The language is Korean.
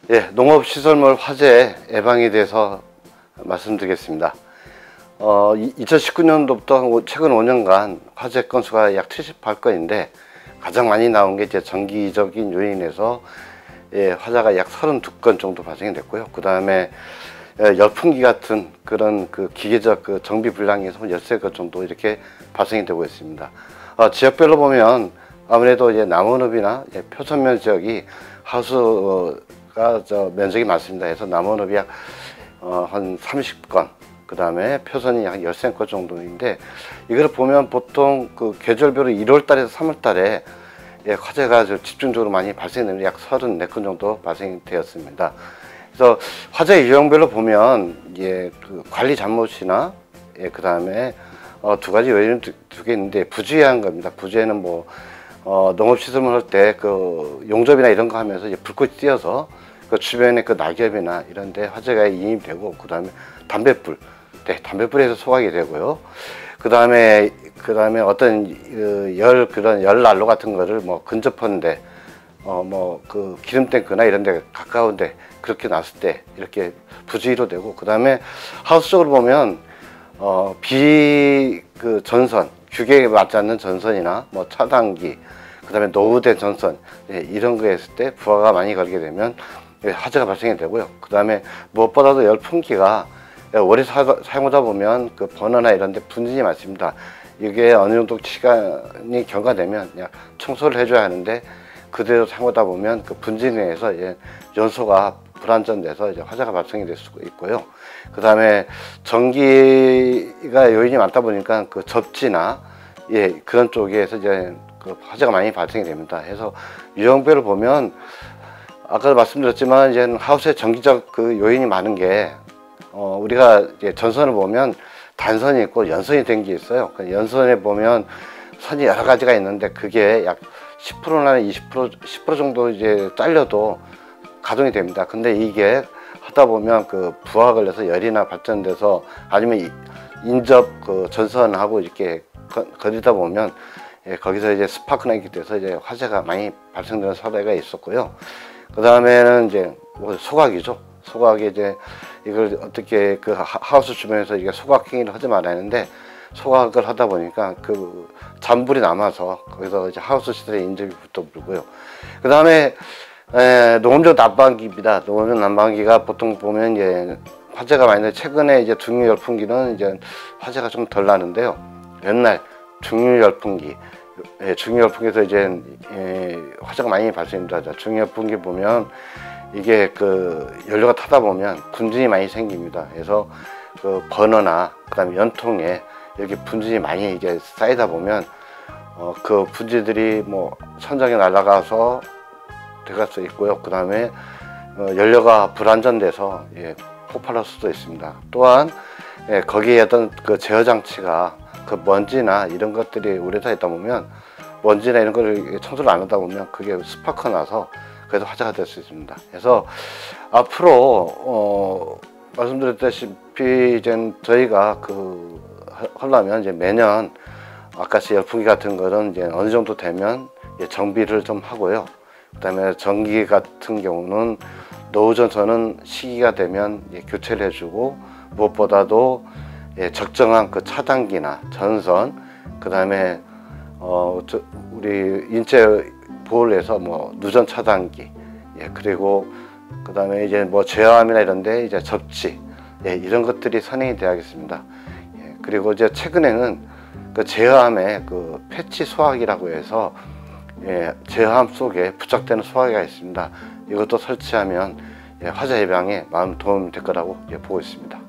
예, 농업시설물 화재 예방에 대해서 말씀드리겠습니다. 2019년도부터 최근 5년간 화재 건수가 약 78건인데 가장 많이 나온 게 이제 정기적인 요인에서 화재가 약 32건 정도 발생이 됐고요. 그 다음에 열풍기 같은 그런 그 기계적 그 정비 불량에서 13건 정도 이렇게 발생이 되고 있습니다. 지역별로 보면 아무래도 이제 남원읍이나 표천면 지역이 하우스가 면적이 많습니다. 그래서 남원읍이 약 한 30건, 그 다음에 표선이 약 13건 정도인데, 이걸 보면 보통 그 계절별로 1월 달에서 3월 달에 화재가 집중적으로 많이 발생되는 약 34건 정도 발생되었습니다. 그래서 화재 유형별로 보면 그 관리 잘못이나 그 다음에 두 가지 요인 두 개 있는데, 부주의한 겁니다. 부주의는 뭐 농업시설물 할 때 그 용접이나 이런 거 하면서 이제 불꽃이 띄어서 그 주변에 그 낙엽이나 이런 데 화재가 인입되고, 그 다음에 담뱃불, 담뱃불에서 소각이 되고요. 그 다음에 어떤 그런 열난로 같은 거를 뭐 근접한데 뭐 그 기름 탱크나 이런 데 가까운데 그렇게 놨을 때 이렇게 부주의로 되고, 그 다음에 하우스 쪽으로 보면 그 전선, 규격에 맞지 않는 전선이나 뭐 차단기, 그 다음에 노후된 전선, 이런 거 했을 때 부하가 많이 걸게 되면 화재가 발생이 되고요. 그 다음에 무엇보다도 열풍기가 오래 사용하다 보면 그 버너나 이런 데 분진이 많습니다. 이게 어느 정도 시간이 경과되면 그냥 청소를 해줘야 하는데, 그대로 사용하다 보면 그 분진에 의해서 연소가 불안전돼서 화재가 발생이 될 수 있고요. 그 다음에 전기가 요인이 많다 보니까 그 접지나 그런 쪽에서 그 화재가 많이 발생이 됩니다. 그래서 유형별로 보면 아까도 말씀드렸지만 하우스에 전기적 그 요인이 많은 게 우리가 전선을 보면 단선이 있고 연선이 된 게 있어요. 그 연선에 보면 선이 여러 가지가 있는데 그게 약 10%나 20%, 10% 정도 잘려도 가동이 됩니다. 근데 이게 하다 보면 그 부하가 걸려서 열이나 발전돼서, 아니면 인접 그 전선하고 이렇게 거리다 보면 거기서 스파크나 이렇게 돼서 화재가 많이 발생되는 사례가 있었고요. 그 다음에는 뭐 소각이죠. 소각이 이걸 어떻게 그 하우스 주변에서 소각 행위를 하지 말아야 하는데, 소각을 하다 보니까 그 잔불이 남아서 거기서 하우스 시설에 인접이 붙어버리고요. 그 다음에 농업용 난방기입니다. 농업용 난방기가 보통 보면 화재가 많이 나는데, 최근에 중유 열풍기는 화재가 좀 덜 나는데요. 옛날 중유 열풍기, 중유 열풍기에서 화재가 많이 발생합니다. 중유 열풍기 보면 이게 그 연료가 타다 보면 분진이 많이 생깁니다. 그래서 그 버너나 그다음에 연통에 이렇게 분진이 많이 쌓이다 보면 그 분진들이 뭐 천장에 날아가서 들어갈 수 있고요. 그 다음에 연료가 불안전돼서 폭발할 수도 있습니다. 또한 거기에 어떤 그 제어 장치가 그 먼지나 이런 것들이 오래 다 있다 보면, 먼지나 이런 걸 청소를 안 하다 보면 그게 스파크 나서 그래서 화재가 될 수 있습니다. 그래서 앞으로 말씀드렸다시피 저희가 하려면 매년 아까시 열풍기 같은 거는 어느 정도 되면 정비를 좀 하고요. 그 다음에 전기 같은 경우는 노후전선은 시기가 되면 교체를 해주고, 무엇보다도 적정한 그 차단기나 전선, 그 다음에 우리 인체 보호를 해서 뭐 누전 차단기, 그리고 그 다음에 뭐 제어함이나 이런데 접지, 이런 것들이 선행이 되어야겠습니다. 그리고 최근에는 그 제어함에 그 패치 소화기라고 해서 제어함 속에 부착되는 소화기가 있습니다. 이것도 설치하면 화재 예방에 많은 도움이 될 거라고 보고 있습니다.